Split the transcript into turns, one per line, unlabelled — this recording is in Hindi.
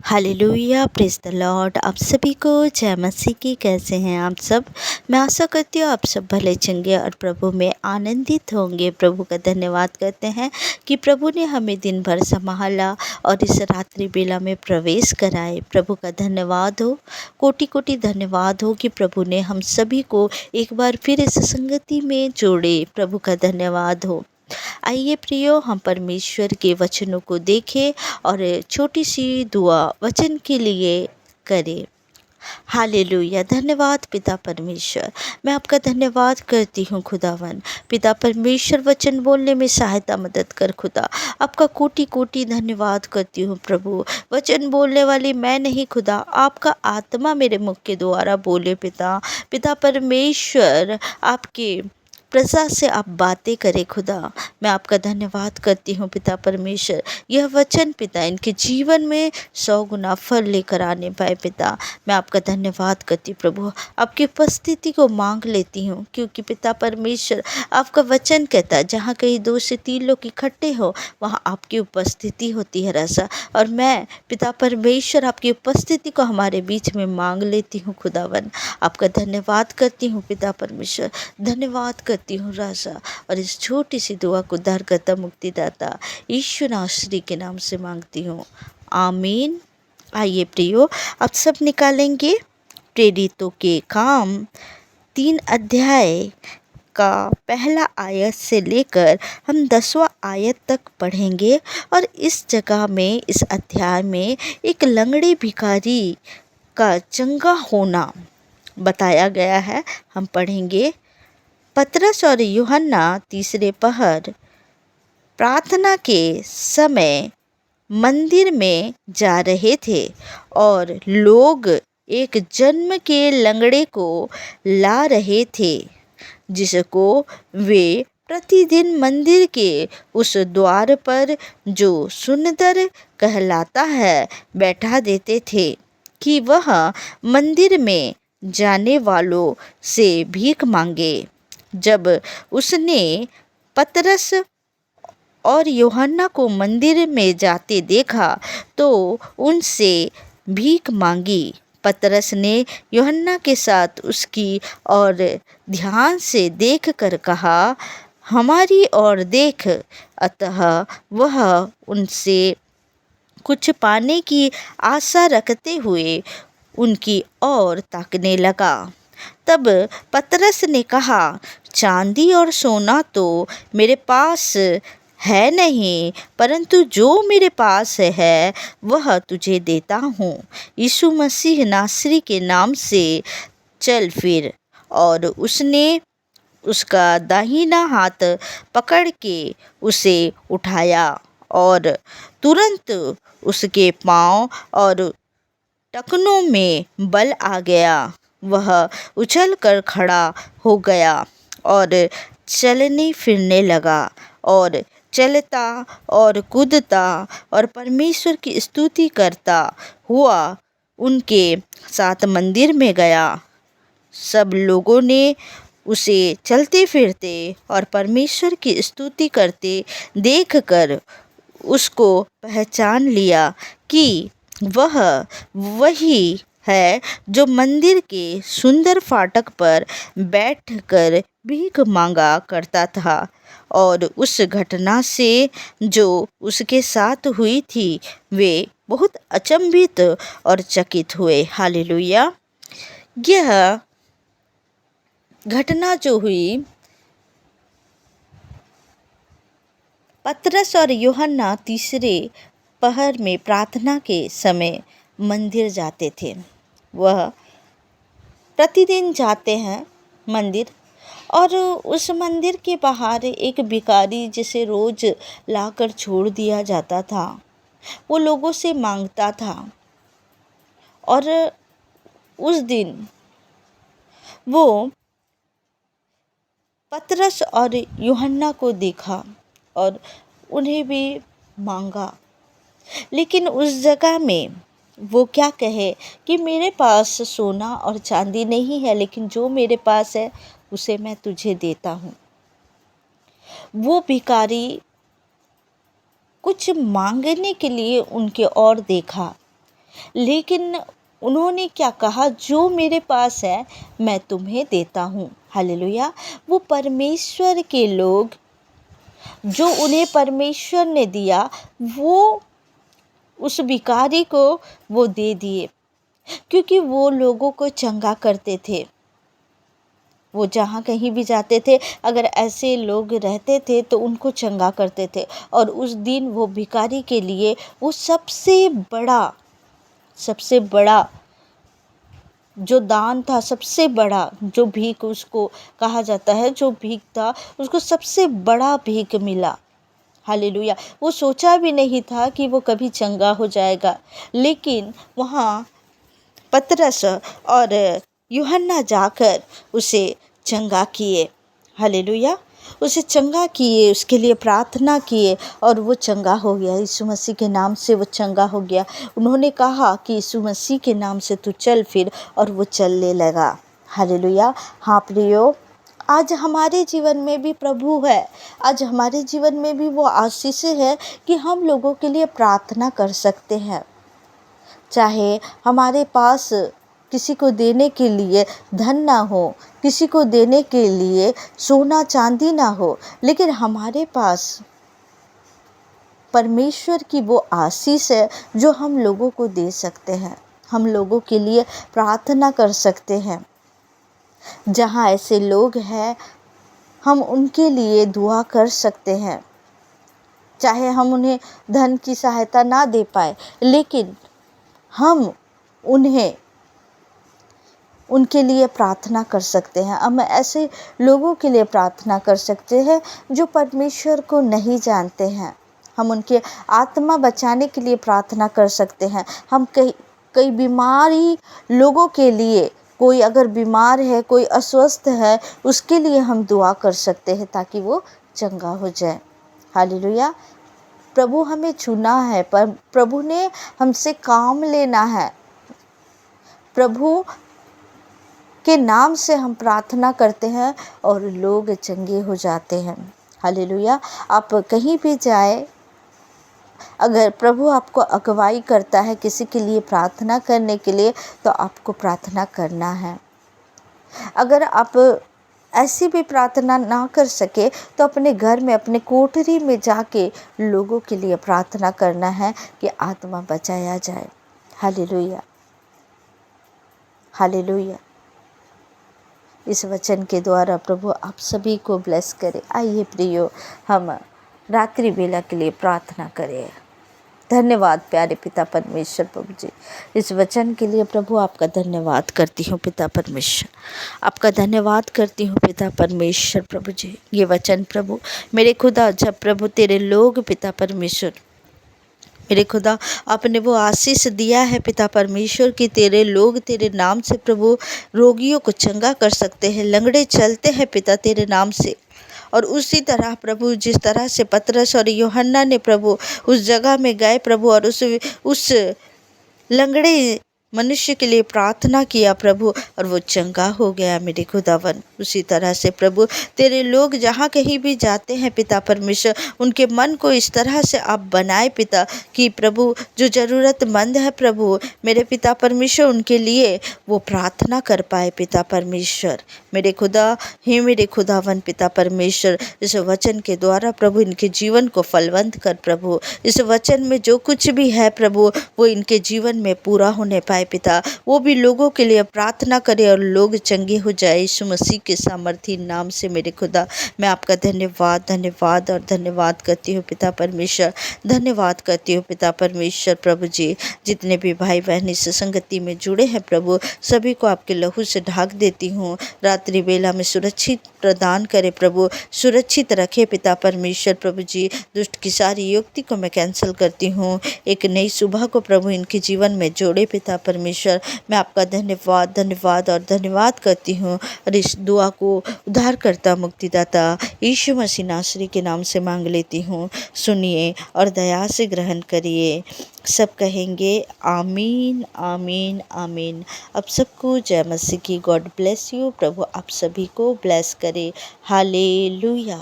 Hallelujah, praise the Lord. आप सभी को जय मसीह की। कैसे हैं आप सब? मैं आशा करती हूँ आप सब भले चंगे और प्रभु में आनंदित होंगे। प्रभु का धन्यवाद करते हैं कि प्रभु ने हमें दिन भर संभाला और इस रात्रि बेला में प्रवेश कराए। प्रभु का धन्यवाद हो, कोटि कोटि धन्यवाद हो कि प्रभु ने हम सभी को एक बार फिर इस संगति में जोड़े। प्रभु का धन्यवाद हो। आइए प्रियो, हम परमेश्वर के वचनों को देखें और छोटी सी दुआ वचन के लिए करें। हालेलुया। धन्यवाद पिता परमेश्वर, मैं आपका धन्यवाद करती हूँ खुदावन। पिता परमेश्वर, वचन बोलने में सहायता मदद कर खुदा। आपका कोटि कोटि धन्यवाद करती हूँ प्रभु। वचन बोलने वाली मैं नहीं खुदा, आपका आत्मा मेरे मुख के द्वारा बोले पिता। पिता परमेश्वर, आपके प्रजा से आप बातें करें खुदा। मैं आपका धन्यवाद करती हूँ पिता परमेश्वर। यह वचन पिता इनके जीवन में 100 गुना फल लेकर आने पाए पिता। मैं आपका धन्यवाद करती प्रभु। आपकी उपस्थिति को मांग लेती हूँ, क्योंकि पिता परमेश्वर, आपका वचन कहता है जहाँ कहीं 2 से 3 लोग इकट्ठे हो वहाँ आपकी उपस्थिति होती है राजा। और मैं पिता परमेश्वर आपकी उपस्थिति को हमारे बीच में मांग लेती हूँ खुदावन। आपका धन्यवाद करती हूँ पिता परमेश्वर। धन्यवाद करती हूँ राजा। और इस छोटी सी दुआ को उद्धारकर्ता मुक्तिदाता यीशु नासरी के नाम से मांगती हूँ, आमीन। आइए प्रियो, आप सब निकालेंगे प्रेरितों के काम 3 अध्याय का पहला आयत से लेकर हम 10वां आयत तक पढ़ेंगे। और इस जगह में, इस अध्याय में एक लंगड़े भिखारी का चंगा होना बताया गया है। हम पढ़ेंगे। पतरस और यूहन्ना तीसरे पहर प्रार्थना के समय मंदिर में जा रहे थे और लोग एक जन्म के लंगड़े को ला रहे थे, जिसको वे प्रतिदिन मंदिर के उस द्वार पर, जो सुंदर कहलाता है, बैठा देते थे कि वह मंदिर में जाने वालों से भीख मांगे। जब उसने पतरस और यूहन्ना को मंदिर में जाते देखा तो उनसे भीख मांगी। पतरस ने यूहन्ना के साथ उसकी ओर ध्यान से देख कर कहा, हमारी ओर देख। अतः वह उनसे कुछ पाने की आशा रखते हुए उनकी ओर ताकने लगा। तब पतरस ने कहा, चांदी और सोना तो मेरे पास है नहीं, परंतु जो मेरे पास है वह तुझे देता हूँ। यीशु मसीह नासरी के नाम से चल फिर। और उसने उसका दाहिना हाथ पकड़ के उसे उठाया और तुरंत उसके पाँव और टखनों में बल आ गया। वह उछल कर खड़ा हो गया और चलने फिरने लगा और चलता और कूदता और परमेश्वर की स्तुति करता हुआ उनके साथ मंदिर में गया। सब लोगों ने उसे चलते फिरते और परमेश्वर की स्तुति करते देखकर उसको पहचान लिया कि वह वही है जो मंदिर के सुंदर फाटक पर बैठकर भीख मांगा करता था। और उस घटना से जो उसके साथ हुई थी वे बहुत अचंभित और चकित हुए। हालेलुया। यह घटना जो हुई, पतरस और यूहन्ना तीसरे पहर में प्रार्थना के समय मंदिर जाते थे। वह प्रतिदिन जाते हैं मंदिर, और उस मंदिर के बाहर एक भिखारी जिसे रोज लाकर छोड़ दिया जाता था, वो लोगों से मांगता था। और उस दिन वो पतरस और यूहन्ना को देखा और उन्हें भी मांगा। लेकिन उस जगह में वो क्या कहे कि मेरे पास सोना और चांदी नहीं है, लेकिन जो मेरे पास है उसे मैं तुझे देता हूँ। वो भिखारी कुछ मांगने के लिए उनके ओर देखा, लेकिन उन्होंने क्या कहा, जो मेरे पास है मैं तुम्हें देता हूँ। हालेलुया। वो परमेश्वर के लोग, जो उन्हें परमेश्वर ने दिया, वो उस भिखारी को वो दे दिए, क्योंकि वो लोगों को चंगा करते थे। वो जहाँ कहीं भी जाते थे, अगर ऐसे लोग रहते थे तो उनको चंगा करते थे। और उस दिन वो भिखारी के लिए वो सबसे बड़ा जो दान था, सबसे बड़ा जो भीख उसको कहा जाता है, जो भीख था उसको सबसे बड़ा भीख मिला। हालेलुया। वो सोचा भी नहीं था कि वो कभी चंगा हो जाएगा, लेकिन वहाँ पतरस और यूहन्ना जाकर उसे चंगा किए। हालेलुया। उसे चंगा किए, उसके लिए प्रार्थना किए और वो चंगा हो गया। यीशु मसीह के नाम से वो चंगा हो गया। उन्होंने कहा कि यीशु मसीह के नाम से तू चल फिर, और वो चलने लगा। हालेलुया। हाँ प्रियो, आज हमारे जीवन में भी प्रभु है। आज हमारे जीवन में भी वो आशीष है कि हम लोगों के लिए प्रार्थना कर सकते हैं। चाहे हमारे पास किसी को देने के लिए धन ना हो, किसी को देने के लिए सोना चांदी ना हो, लेकिन हमारे पास परमेश्वर की वो आशीष है जो हम लोगों को दे सकते हैं। हम लोगों के लिए प्रार्थना कर सकते हैं। जहाँ ऐसे लोग हैं, हम उनके लिए दुआ कर सकते हैं। चाहे हम उन्हें धन की सहायता ना दे पाए, लेकिन हम उनके लिए प्रार्थना कर सकते हैं। हम ऐसे लोगों के लिए प्रार्थना कर सकते हैं जो परमेश्वर को नहीं जानते हैं। हम उनके आत्मा बचाने के लिए प्रार्थना कर सकते हैं। हम कई बीमारी लोगों के लिए, कोई अगर बीमार है, कोई अस्वस्थ है, उसके लिए हम दुआ कर सकते हैं ताकि वो चंगा हो जाए। हालेलुया। प्रभु हमें चुना है, पर प्रभु ने हमसे काम लेना है। प्रभु के नाम से हम प्रार्थना करते हैं और लोग चंगे हो जाते हैं। हालेलुया। आप कहीं भी जाए, अगर प्रभु आपको अगुवाई करता है किसी के लिए प्रार्थना करने के लिए, तो आपको प्रार्थना करना है। अगर आप ऐसी भी प्रार्थना ना कर सके तो अपने घर में, अपने कोठरी में जाके लोगों के लिए प्रार्थना करना है कि आत्मा बचाया जाए। हालेलुया। हालेलुया। इस वचन के द्वारा प्रभु आप सभी को ब्लेस करे। आइए प्रियो, हम रात्रि बेला के लिए प्रार्थना करें। धन्यवाद प्यारे पिता परमेश्वर प्रभु जी, इस वचन के लिए प्रभु आपका धन्यवाद करती हूँ पिता परमेश्वर, आपका धन्यवाद करती हूँ पिता परमेश्वर प्रभु जी। ये वचन प्रभु मेरे खुदा, जब प्रभु तेरे लोग पिता परमेश्वर, मेरे खुदा आपने वो आशीष दिया है पिता परमेश्वर कि तेरे लोग तेरे नाम से प्रभु रोगियों को चंगा कर सकते हैं, लंगड़े चलते हैं पिता तेरे नाम से। और उसी तरह प्रभु, जिस तरह से पतरस और यूहन्ना ने प्रभु उस जगह में गए प्रभु, और उस लंगड़े मनुष्य के लिए प्रार्थना किया प्रभु, और वो चंगा हो गया मेरे खुदावन। उसी तरह से प्रभु तेरे लोग जहाँ कहीं भी जाते हैं पिता परमेश्वर, उनके मन को इस तरह से आप बनाए पिता कि प्रभु जो ज़रूरतमंद है प्रभु मेरे पिता परमेश्वर, उनके लिए वो प्रार्थना कर पाए पिता परमेश्वर। मेरे खुदा, हे मेरे खुदावन पिता परमेश्वर, इस वचन के द्वारा प्रभु इनके जीवन को फलवंत कर प्रभु। इस वचन में जो कुछ भी है प्रभु, वो इनके जीवन में पूरा होने पाए पिता। वो भी लोगों के लिए प्रार्थना करे और लोग चंगे हो जाए यीशु मसीह के सामर्थी नाम से। मेरे खुदा, मैं आपका धन्यवाद धन्यवाद और धन्यवाद करती हूँ पिता परमेश्वर। धन्यवाद करती हूँ पिता परमेश्वर प्रभु जी। जितने भी भाई बहन इस संगति में जुड़े हैं प्रभु, सभी को आपके लहू से ढाक देती हूँ। रात्रि बेला में सुरक्षित प्रदान करे प्रभु, सुरक्षित रखे पिता परमेश्वर प्रभु जी। दुष्ट की सारी युक्ति को मैं कैंसिल करती हूँ। एक नई सुबह को प्रभु इनके जीवन में जोड़े पिता परमेश्वर। मैं आपका धन्यवाद धन्यवाद और धन्यवाद करती हूँ, और इस दुआ को उद्धारकर्ता मुक्तिदाता यीशु मसीह नासरी के नाम से मांग लेती हूँ। सुनिए और दया से ग्रहण करिए। सब कहेंगे आमीन आमीन आमीन। अब सबको जय मसीह की। God bless you. प्रभु आप सभी को ब्लेस करे। हालेलुया।